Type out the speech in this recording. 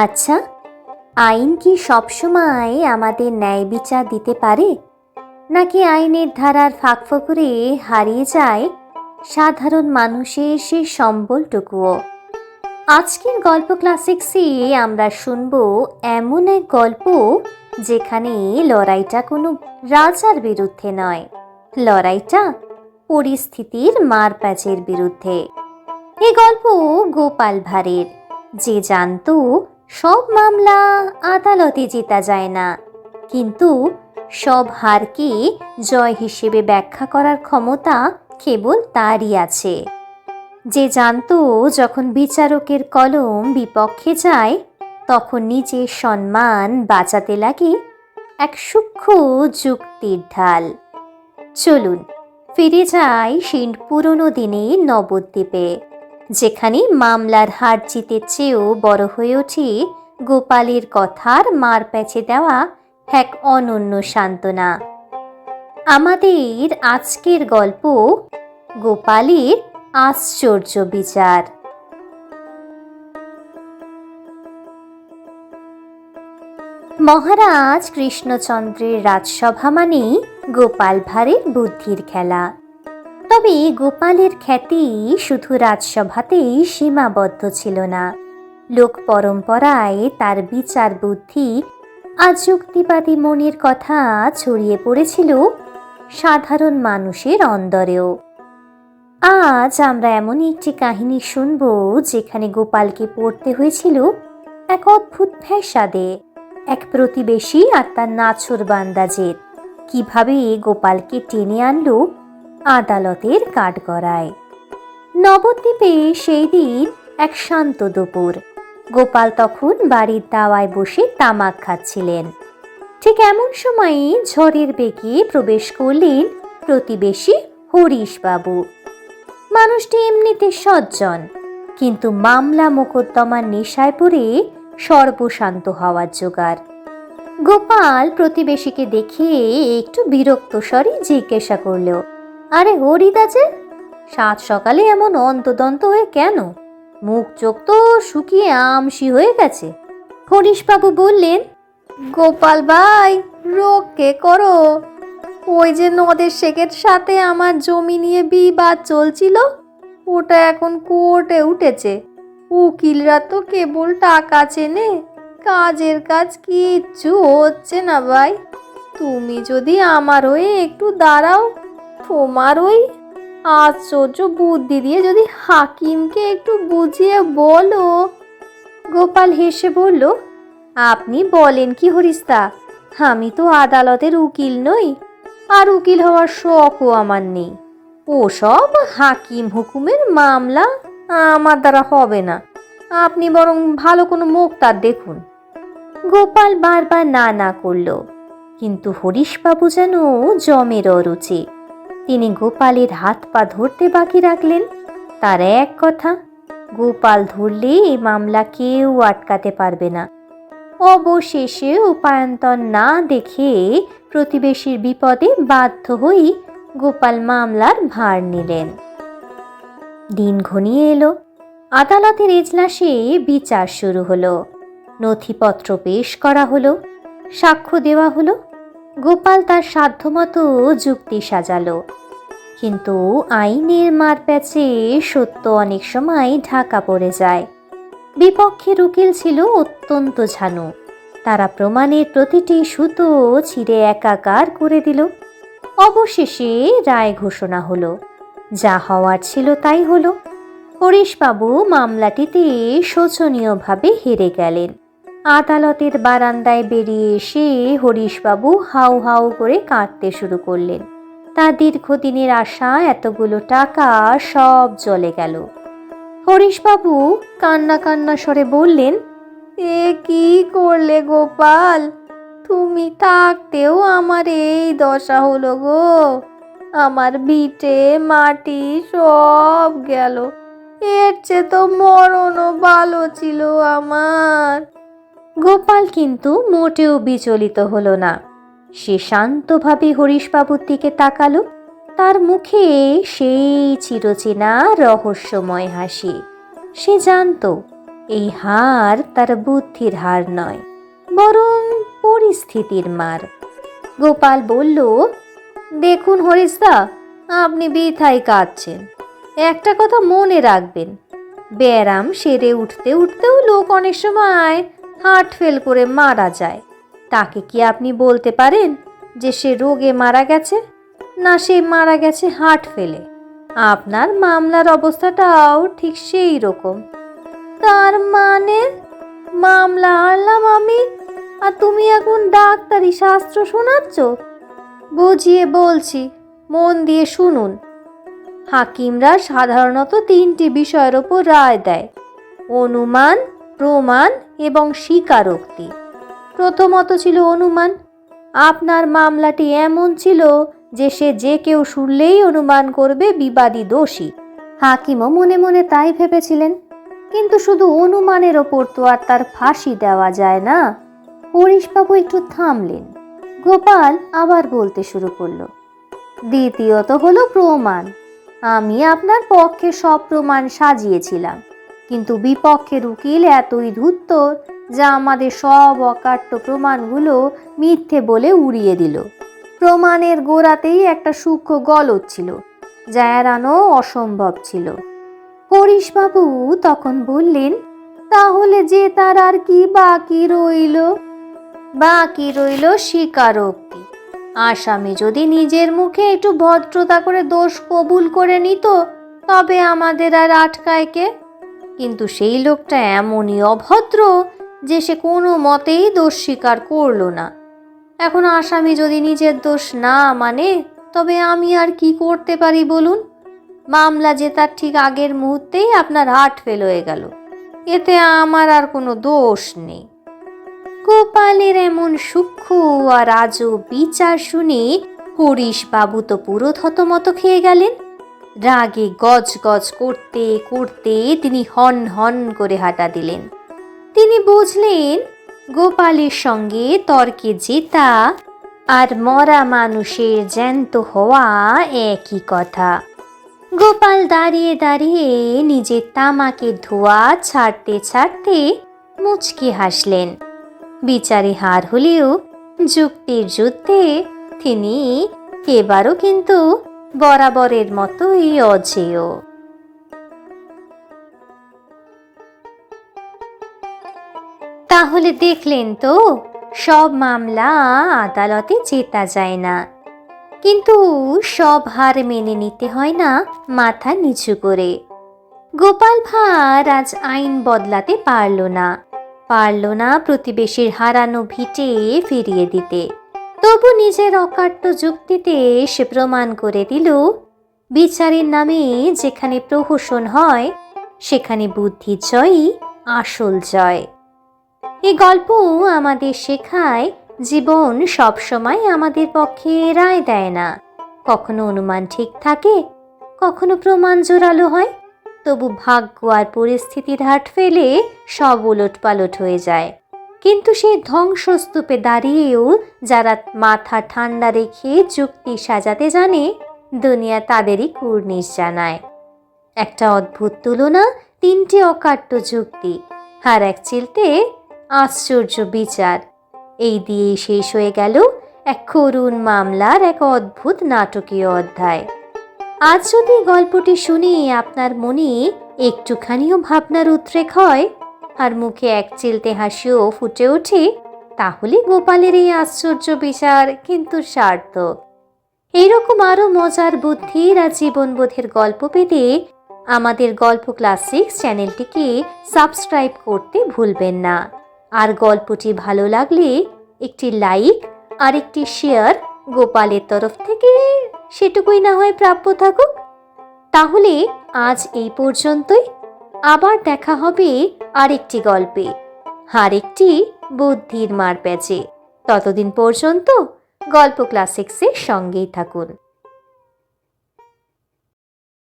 আচ্ছা, আইন কি সবসময় আমাদের ন্যায় বিচার দিতে পারে, নাকি আইনের ধারার ফাঁকফোকরে হারিয়ে যায় সাধারণ মানুষের সে সম্বলটুকুও? আজকের গল্প ক্লাসিক্সে আমরা শুনব এমন এক গল্প যেখানে লড়াইটা কোনো রাজার বিরুদ্ধে নয়, লড়াইটা পরিস্থিতির মারপ্যাচের বিরুদ্ধে। এ গল্প গোপাল ভাঁড়ের, যে জানতো সব মামলা আদালতে জেতা যায় না, কিন্তু সব হারকে জয় হিসেবে ব্যাখ্যা করার ক্ষমতা কেবল তারই আছে। যে জানতো যখন বিচারকের কলম বিপক্ষে যায়, তখন নিজের সম্মান বাঁচাতে লাগে এক সূক্ষ্ম যুক্তির ঢাল। চলুন ফিরে যাই সেই পুরনো দিনে নবদ্বীপে, যেখানে মামলার হার জিতের চেয়েও বড় হয়ে ওঠে গোপালের কথার মার প্যাচে দেওয়া এক অনন্য সান্ত্বনা। আমাদের আজকের গল্প গোপালের আশ্চর্য বিচার। মহারাজ কৃষ্ণচন্দ্রের রাজসভা মানে গোপাল ভাঁড়ের বুদ্ধির খেলা। তবে গোপালের খ্যাতি শুধু রাজসভাতেই সীমাবদ্ধ ছিল না, লোক পরম্পরায় তার বিচার বুদ্ধি আর যুক্তিবাদী মনের কথা ছড়িয়ে পড়েছিল সাধারণ মানুষের অন্তরেও। আজ আমরা এমনই একটি কাহিনী শুনব যেখানে গোপালকে পড়তে হয়েছিল এক অদ্ভুত ফ্যাসাদে। এক প্রতিবেশী আর তার নাছোড় বান্দা জেদ কিভাবে গোপালকে টেনে আনলো আদালতের কাঠগড়ায়। নবদ্বীপে সেই দিন এক শান্ত দুপুর। গোপাল তখন বাড়ির দাওয়ায় বসে তামাক খাচ্ছিলেন। ঠিক এমন সময়ে ঝড়ের বেগে প্রবেশ করলেন প্রতিবেশী হরিশবাবু। মানুষটি এমনিতে সজ্জন, কিন্তু মামলা মোকদ্দমার নেশায় পড়ে সর্বশান্ত হওয়ার জোগাড়। গোপাল প্রতিবেশীকে দেখে একটু বিরক্ত স্বরে জিজ্ঞাসা করল, আরে হরিদা যে, সাত সকালে এমন অন্তদন্ত হয়ে কেন? মুখ চোখ তো শুকিয়ে আমসি হয়ে গেছে। হরিশবাবু বললেন, গোপাল ভাই, রক্ষে করো। ওই যে নদের শেখের সাথে আমার জমি নিয়ে বিবাদ চলছিল, ওটা এখন কোর্টে উঠেছে। উকিলরা তো কেবল টাকা চেনে, কাজের কাজ কিচ্ছু হচ্ছে না ভাই। তুমি যদি আমার হয়ে একটু দাঁড়াও, তোমার ওই আশ্চর্য বুদ্ধি দিয়ে যদি হাকিমকে একটু বুঝিয়ে বলো। গোপাল হেসে বলল, আপনি বলেন কি হরিস্তা, আমি তো আদালতের উকিল নই, আর উকিল হওয়ার শখও আমার নেই। ওসব হাকিম হুকুমের মামলা আমার দ্বারা হবে না। আপনি বরং ভালো কোনো মোক্তার দেখুন। গোপাল বারবার না না করল, কিন্তু হরিশবাবু যেন জমের অরুচি। তিনি গোপালের হাত পা ধরতে বাকি রাখলেন। তার এক কথা, গোপাল ধরলে এই মামলা কেউ আটকাতে পারবে না। অবশেষে উপায়ন্তর না দেখে প্রতিবেশীর বিপদে বাধ্য হয়ে গোপাল মামলার ভার নিলেন। দিন ঘনিয়ে এলো। আদালতের এজলাসে বিচার শুরু হলো। নথিপত্র পেশ করা হলো, সাক্ষ্য দেওয়া হলো। গোপাল তার সাধ্যমতো যুক্তি সাজালো, কিন্তু আইনের মারপ্যাচে সত্য অনেক সময় ঢাকা পড়ে যায়। বিপক্ষের উকিল ছিল অত্যন্ত ঝানু। তারা প্রমাণের প্রতিটি সুতো ছিঁড়ে একাকার করে দিল। অবশেষে রায় ঘোষণা হলো। যা হওয়ার ছিল তাই হলো। হরিশবাবু মামলাটিতে শোচনীয়ভাবে হেরে গেলেন। আদালতের বারান্দায় বেরিয়ে এসে হরিশবাবু হাউ হাউ করে কাঁদতে শুরু করলেন। তার দীর্ঘদিনের আশা এতগুলো টাকা সব চলে গেল। হরিশবাবু কান্না কান্না স্বরে বললেন, এ কি করলে গোপাল? তুমি থাকতেও আমার এই দশা হলো গো। আমার ভিটে মাটি সব গেল। এর চেয়ে তো মরণও ভালো ছিল আমার। গোপাল কিন্তু মোটেও বিচলিত হলো না। সে শান্তভাবে হরিশবাবুর দিকে তাকালো। তার মুখে সেই চিরচেনা রহস্যময় হাসি। সে জানত এই হার তার বুদ্ধির হার নয়, বরং পরিস্থিতির মার। গোপাল বলল, দেখুন হরিশদা, আপনি বৃথাই কাঁদছেন। একটা কথা মনে রাখবেন, ব্যারাম সেরে উঠতে উঠতেও লোক অনেক সময় হার্ট ফেল করে মারা যায়। তাকে কি আপনি বলতে পারেন যে সে রোগে মারা গেছে, না সে মারা গেছে হার্ট ফেলে? আপনার মামলার অবস্থাটাও ঠিক সেই রকম। তার মানে মামলা হারলাম আমি, আর তুমি এখন ডাক্তারি শাস্ত্র শোনাচ্ছ? বুঝিয়ে বলছি, মন দিয়ে শুনুন। হাকিমরা সাধারণত 3টি বিষয়ের ওপর রায় দেয়: অনুমান, প্রমাণ এবং স্বীকারোক্তি। প্রথমত ছিল অনুমান। আপনার মামলাটি এমন ছিল যে সে যে কেউ শুনলেই অনুমান করবে বিবাদী দোষী। হাকিমও মনে মনে তাই ভেবেছিলেন, কিন্তু শুধু অনুমানের ওপর তো আর তার ফাঁসি দেওয়া যায় না। হরিশবাবু একটু থামলেন। গোপাল আবার বলতে শুরু করলো, দ্বিতীয়ত হলো প্রমাণ। আমি আপনার পক্ষে সব প্রমাণ সাজিয়েছিলাম, কিন্তু বিপক্ষের উকিল এতই ধূর্ত যা আমাদের সব অকাট্য প্রমাণগুলো মিথ্যে বলে উড়িয়ে দিল। প্রমাণের গোড়াতেই একটা সূক্ষ্ম গলদ ছিল, যা এড়ানো অসম্ভব ছিল। হরিশবাবু তখন বললেন, তাহলে যে তার আর কি বাকি রইল? বাকি রইল স্বীকারোক্তি। আসামি যদি নিজের মুখে একটু ভদ্রতা করে দোষ কবুল করে নিত, তবে আমাদের আর আটকায় কে? কিন্তু সেই লোকটা এমনই অভদ্র যে সে কোনো মতেই দোষ স্বীকার করল না। এখন আসামি যদি নিজের দোষ না মানে, তবে আমি আর কি করতে পারি বলুন? মামলা জেতার ঠিক আগের মুহূর্তেই আপনার হার্ট ফেল হয়ে গেল, এতে আমার আর কোনো দোষ নেই। গোপালের এমন সূক্ষ্ম আর আজও বিচার শুনে হরিশবাবু তো পুরো থতমত খেয়ে গেলেন। রাগে গজ গজ করতে করতে তিনি হন হন করে হাঁটা দিলেন। তিনি বুঝলেন গোপালের সঙ্গে তর্কে জেতা আর মরা মানুষের জ্যান্ত হওয়া একই কথা। গোপাল দাঁড়িয়ে দাঁড়িয়ে নিজের তামাকের ধোঁয়া ছাড়তে ছাড়তে মুচকি হাসলেন। বিচারে হার হলেও যুক্তির যুদ্ধে তিনি এবারও কিন্তু বরাবরের মতোই অজেয়। তাহলে দেখলেন তো, সব মামলা আদালতে জেতা যায় না, কিন্তু সব হার মেনে নিতে হয় না মাথা নিচু করে। গোপাল ভাঁড় আজ আইন বদলাতে পারল না প্রতিবেশীর হারানো ভিটে ফিরিয়ে দিতে। তবু নিজের অকাট্য যুক্তিতে সে প্রমাণ করে দিল, বিচারের নামে যেখানে প্রহসন হয়, সেখানে বুদ্ধির জয়ই আসল জয়। এই গল্প আমাদের শেখায়, জীবন সবসময় আমাদের পক্ষে রায় দেয় না। কখনো অনুমান ঠিক থাকে, কখনো প্রমাণ জোরালো হয়। তবু ভাগ্য আর পরিস্থিতির হাট ফেলে সব উলটপালট হয়ে যায়। কিন্তু সেই ধ্বংসস্তূপে দাঁড়িয়েও যারা মাথা ঠান্ডা রেখে যুক্তি সাজাতে জানে, দুনিয়া তাদেরই কুর্নিশ জানায়। একটা অদ্ভুত তুলনা, 3টে অকাট্য যুক্তি, আর এক চিলতে আশ্চর্য বিচার। এই দিয়েই শেষ হয়ে গেল এক করুণ মামলার এক অদ্ভুত নাটকীয় অধ্যায়। আজ যদি গল্পটি শুনে আপনার মনে একটুখানিও ভাবনার উদ্রেক হয়, আর মুখে এক চিলতে হাসিও ফুটে ওঠে, তাহলে গোপালের এই আশ্চর্য বিচার কিন্তু সার্থক। এইরকম আরো মজার বুদ্ধির আর জীবনবোধের গল্প পেতে আমাদের গল্প ক্লাসিক্স চ্যানেলটিকে সাবস্ক্রাইব করতে ভুলবেন না। আর গল্পটি ভালো লাগলে একটি লাইক আর একটি শেয়ার গোপালের তরফ থেকে সেটুকুই না হয় প্রাপ্য থাকুক। তাহলে আজ এই পর্যন্তই। আবার দেখা হবে আরেকটি গল্পে, আরেকটি বুদ্ধির মারপ্যাচে। ততদিন পর্যন্ত গল্প ক্লাসিক্সের সঙ্গেই থাকুন।